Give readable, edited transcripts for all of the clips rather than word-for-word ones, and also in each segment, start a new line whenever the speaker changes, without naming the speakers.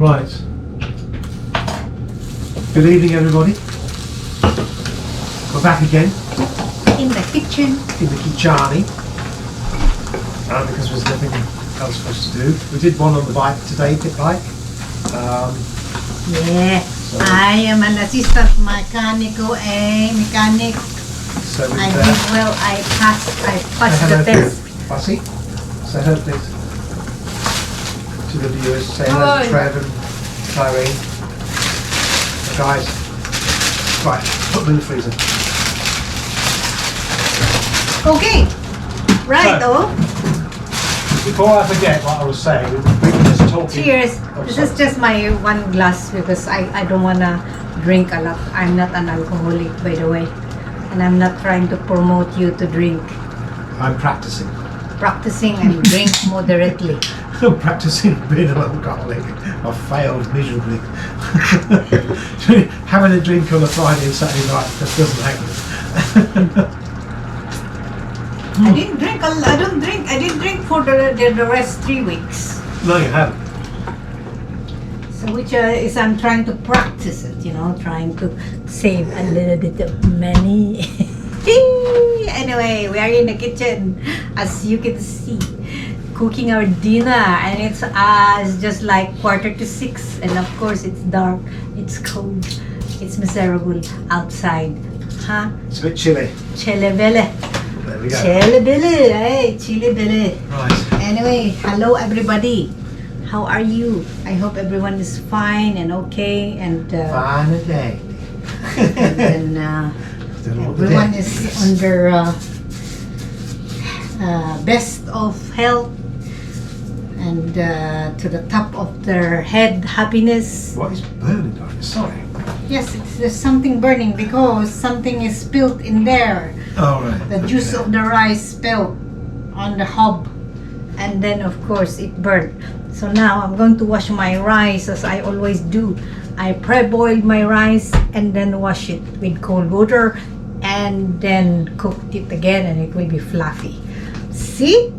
Right. Good evening, everybody. We're back again
In the kitchen.
in the kitchen, because there's nothing else for us to do. We did one on the bike today, pit bike.
Yeah. I am an assistant mechanic.
So with
I did well. I passed the test.
Fussy. Say hello, please. To the viewers. Say hello
Hello.
to Trev and Tyrene. Guys. Right, put them in the freezer.
Okay. Right.
So-
Oh.
Before I forget what I was saying, we were just talking.
Cheers.
Oh,
This
sorry.
is just my one glass because I don't wanna drink a lot. I'm not an alcoholic, by the way, and I'm not trying to promote you to drink.
I'm practicing.
Practicing and drink moderately.
I'm practicing being an alcoholic. I've failed miserably. Having a drink on a Friday and Saturday night just doesn't happen.
I didn't drink. I didn't drink for the rest 3 weeks.
No, you haven't.
So which is I'm trying to practice it, trying to save a little bit of money. Anyway, we are in the kitchen, as you can see, cooking our dinner, and it's just like 5:45, and of course it's dark, it's cold, it's miserable outside, huh?
It's a bit chilly.
Chile bele,
There we go.
chile bele, hey, chile bele.
Right.
Anyway, hello everybody. How are you? I hope everyone is fine and okay, and
Fine a day.
and
Don't know what the
everyone
day
is on their best of health and to the top of their head happiness.
What is burning, darling? Sorry.
Yes, there's something burning because something is spilled in there.
Oh, right.
The juice of the rice spilled on the hob, and then of course it burned. So now I'm going to wash my rice as I always do. I pre-boiled my rice and then wash it with cold water and then cooked it again, and it will be fluffy. See?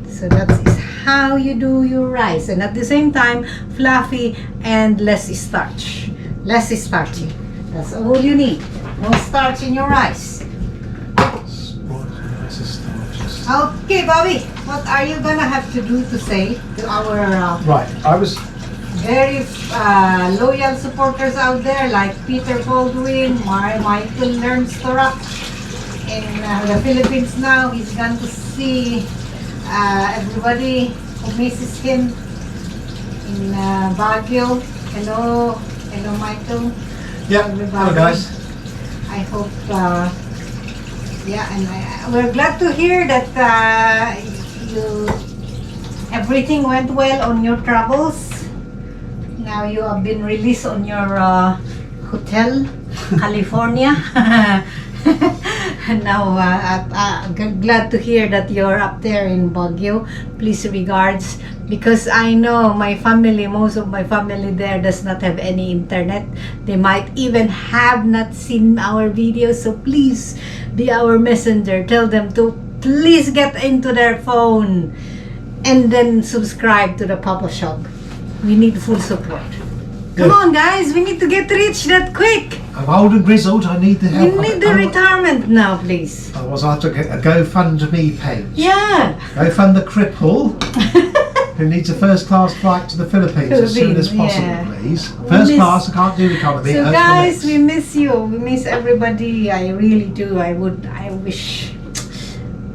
So that is how you do your rice, and at the same time fluffy and less starch. Less starchy. That's all you need. No starch in your rice. Okay, Bobby, what are you gonna have to do to say to our
Right, I was.
very loyal supporters out there like Peter Baldwin, Michael Lernstorak in the Philippines now? He's gone to see everybody who misses him in Baguio. Hello, Michael.
Yeah, hello guys.
I hope, and we're glad to hear that everything went well on your travels. Now you have been released on your hotel, California. And now I'm glad to hear that you're up there in Baguio. Please regards, because I know my family, most of my family there does not have any internet. They might even have not seen our videos. So please be our messenger. Tell them to please get into their phone and then subscribe to the Papa Shop. We need full support. Come
Yeah.
on, guys. We need to get rich that quick.
I'm old and grizzled. I need the
We
help.
need the retirement now, please.
I was after a GoFundMe page.
Yeah.
GoFund the cripple who needs a first-class flight to the Philippines as soon as
Philippines,
possible,
yeah.
please.
We
First
miss-
class, I can't do economy.
So
Earth
guys,
Connect.
we miss you. We miss everybody. I really do. I wish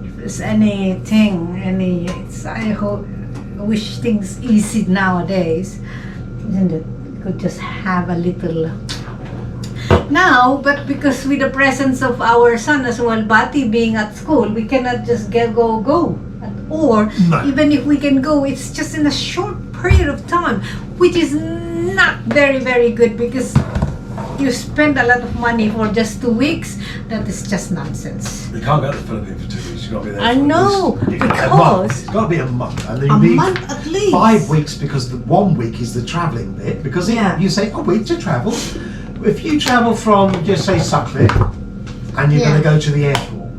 if there's anything, I wish things easy nowadays. Isn't it? We could just have a little now, but because with the presence of our son as well, Bati being at school, we cannot just go. Or
No.
even if we can go, it's just in a short period of time, which is not very, very good because you spend a lot of money for just 2 weeks. That is just nonsense.
You can't go to the Philippines for 2 weeks. You've got to be there.
I
for at
know,
least- a
because-
month. It's got to be a month. And then
A
you need
month at least.
5 weeks because the 1 week is the travelling bit. Because
Yeah.
you say a week to travel. If you travel from, just say, Sutcliffe, and you're going to
Yeah.
go to the airport,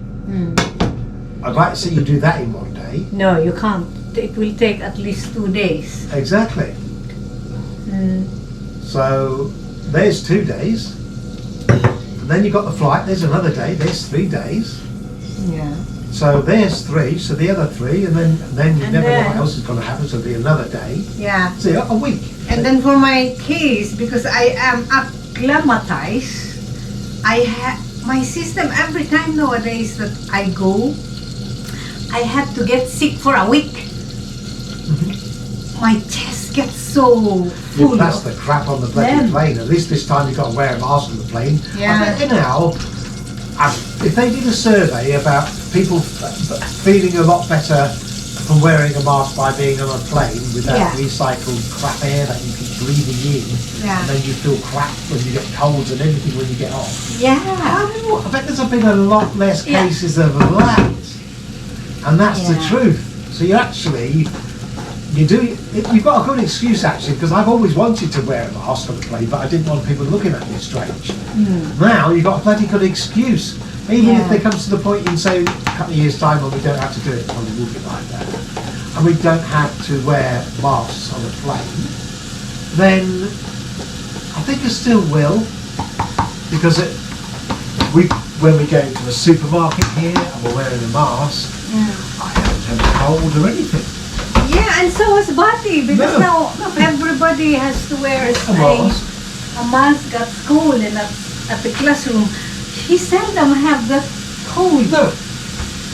I'd like to see you do that in 1 day.
No, you can't. It will take at least 2 days.
Exactly.
Mm.
So there's 2 days. And then you've got the flight, there's another day, there's 3 days.
Yeah.
So there's 3, so the other 3, and then you
And
never know
then-
what else is going to happen, so it'll be another day.
Yeah.
So a week.
And then for my case, because I am acclimatized, I have my system every time nowadays that I go, I have to get sick for a week. My chest gets so full.
That's the crap on the bloody
Then-
plane. At least this time you've got to wear a mask on the plane.
Yeah.
I bet you now, if they did a survey about people feeling a lot better from wearing a mask by being on a plane without
Yeah.
recycled crap air that you keep breathing in,
Yeah.
and then you feel crap when you get colds and everything when you get off.
Yeah.
I bet there's been a lot less
Yeah.
cases of that. And that's the
Yeah.
truth. So you actually, you've got a good excuse actually, because I've always wanted to wear a mask on the plane, but I didn't want people looking at me strange. Now you've got a bloody good excuse. Even if
Yeah.
they come to the point in, say, a couple of years' time when we don't have to do it, probably will be like that, and we don't have to wear masks on the plane, then I think I still will, because when we go into a supermarket here and we're wearing a mask, I haven't had a cold or anything.
Yeah, and so was Bati, because
No.
now everybody has to wear
A mask.
a mask at school and at the classroom. He seldom have that cold.
No.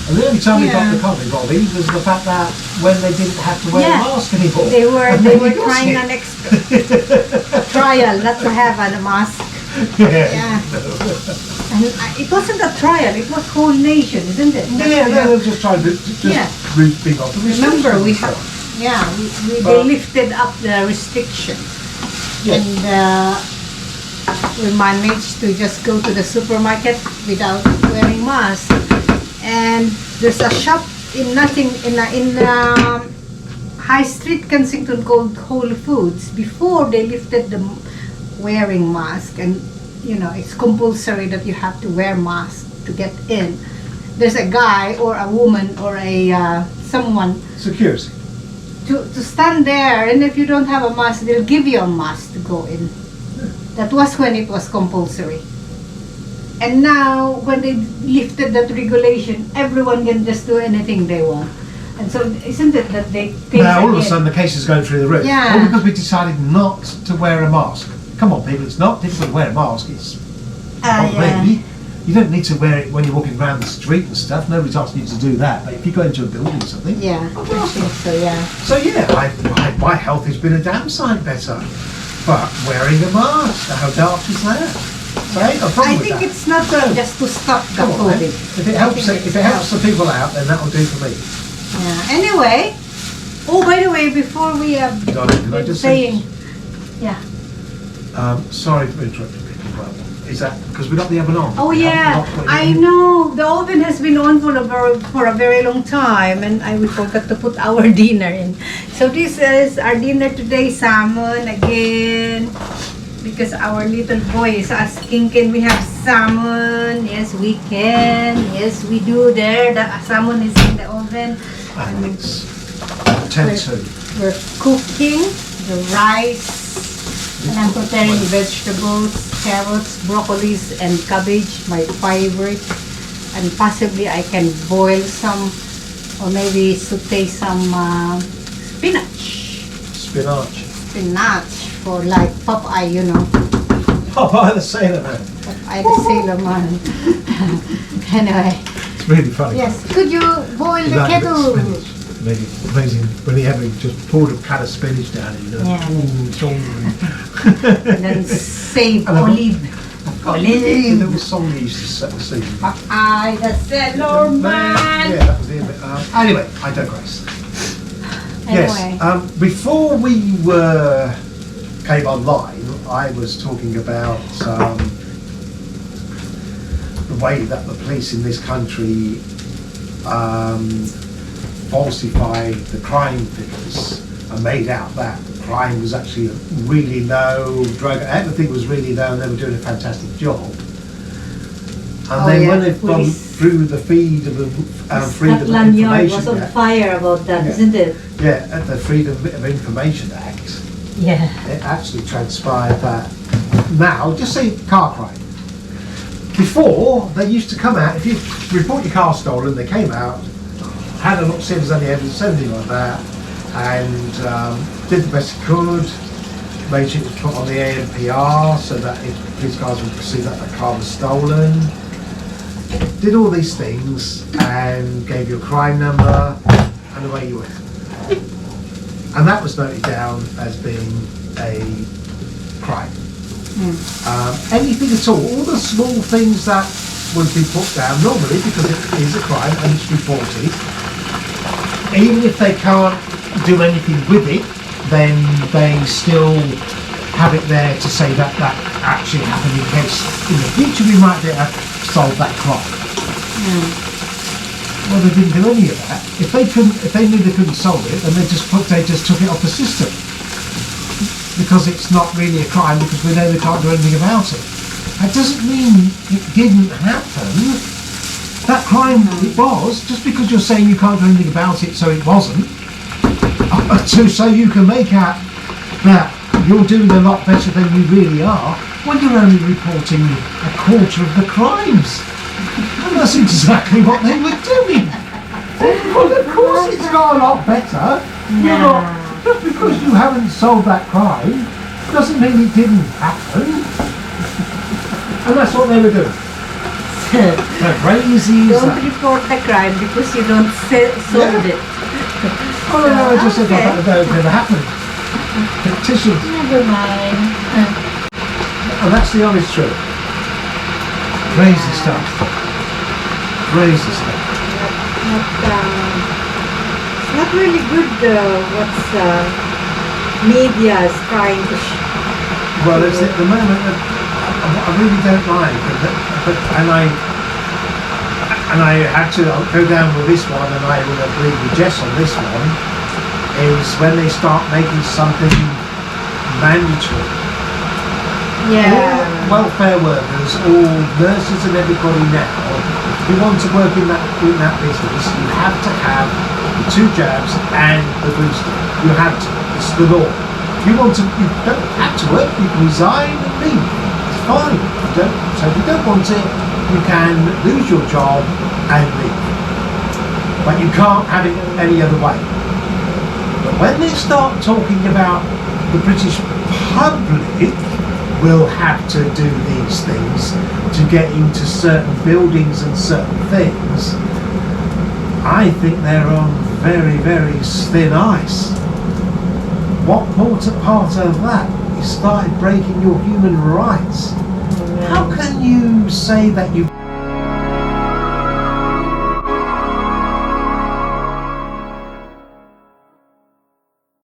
And the only time we got
Yeah.
the COVID, Bobby, was the fact that when they didn't have to wear
Yeah.
a mask anymore.
They were
And
they
then
were
we got
trying
sick.
an trial not to have a mask.
Yeah.
Yeah. And it wasn't a trial, it was whole nation, isn't it?
Yeah, they were just trying to just
Yeah.
bring off the
Remember, we
restrictions.
have, yeah, they lifted up the restriction.
Yeah.
And we managed to just go to the supermarket without wearing mask. And there's a shop in High Street Kensington called Whole Foods. Before they lifted the wearing mask, and you know it's compulsory that you have to wear mask to get in. There's a guy or a woman or a someone
Security.
to stand there, and if you don't have a mask, they'll give you a mask to go in. That was when it was compulsory. And now, when they lifted that regulation, everyone can just do anything they want. And so, isn't it that they think
Now all of a
again?
sudden the cases are going through the roof.
Yeah.
All because we decided not to wear a mask. Come on people, it's not difficult to wear a mask, it's not
yeah.
really. You don't need to wear it when you're walking around the street and stuff, nobody's asking you to do that. But if you go into a building or something.
Yeah, I think so, yeah.
So yeah, my health has been a damn sight better. But wearing a mask, how daft is that? So I ain't got a problem
I
with
think
that.
it's not just to stop the
Come on, man.
COVID.
If it helps the people out, then that'll do for me.
Yeah. Anyway, oh, by the way, before we have
Darling, can I
been
just say
saying, yeah.
Sorry for interrupting you. Well, is that because we got the oven on?
Oh
We haven't
yeah,
got what
I
you-
know. The oven has been on for a very long time, and we forgot to put our dinner in. So this is our dinner today, salmon again, because our little boy is asking, can we have salmon? Yes, we can. Yes, we do. There, the salmon is in the oven.
And it's 10 to.
We're cooking the rice, and I'm preparing vegetables, carrots, broccolis, and cabbage, my favorite. And possibly I can boil some, or maybe saute some spinach. Spinach for like Popeye, you know.
Popeye the Sailor Man.
Popeye the Sailor Man. Anyway,
It's really funny.
yes. Could you boil
You
the
like a bit of
kettle?
spinach. Amazing when you have just poured a can of spinach down and you know,
Yeah.
it's all
And then save
And I-
olive.
a little song you used to sing.
Popeye the Sailor Man.
Yeah, that was the bit. Anyway, I digress.
Anyway.
Yes. Before we came online, I was talking about the way that the police in this country falsified the crime figures and made out that crime was actually really low, everything was really low, and they were doing a fantastic job. And
Oh,
then
yeah,
when
the
they've gone
police.
through the feed of Freedom of
Scotland Yard was
Information
on
Act,
fire about that,
Yeah.
isn't it?
yeah, at the Freedom of Information Act,
Yeah.
It actually transpired that now, just say car crime. Before, they used to come out, if you report your car stolen, they came out, had a look, see if there's any evidence, anything like that, and did the best they could, made sure it was put on the ANPR so that if police cars would see that the car was stolen. Did all these things and gave you a crime number, and away you went. And that was noted down as being a crime. Anything at all the small things that would be put down normally because it is a crime and it's reported, even if they can't do anything with it, then they still have it there to say that that actually happened in case in the future we might be able to solve that crime. Well, they didn't do any of that. If they knew they couldn't solve it, then they just took it off the system. Because it's not really a crime because we know they can't do anything about it. That doesn't mean it didn't happen. That crime, it was, just because you're saying you can't do anything about it, so it wasn't, so you can make out that you're doing a lot better than you really are when you're only reporting a quarter of the crimes. And that's exactly what they were doing. Well, of course it's got a lot better. You're not, just because you haven't solved that crime doesn't mean it didn't happen. And that's what they were doing. They're crazy.
Don't report the crime because you don't solve it.
Oh no, I just said that never happened. Fictitious.
Never mind.
And that's the honest truth. Crazy stuff. Crazy stuff.
It's not really good what's media is trying to
Well, it's at the moment that I really don't like, and I had to go down with this one, and I will agree with Jess on this one, is when they start making something mandatory.
Yeah.
All welfare workers, all nurses and everybody now, if you want to work in that business, you have to have the 2 jabs and the booster. You have to. It's the law. If you don't have to work, you can resign and leave. It's fine. So if you don't want it, you can lose your job and leave. But you can't have it any other way. But when they start talking about the British public will have to do these things to get into certain buildings and certain things, I think they're on very, very thin ice. What part of that? You started breaking your human rights. How can you say that you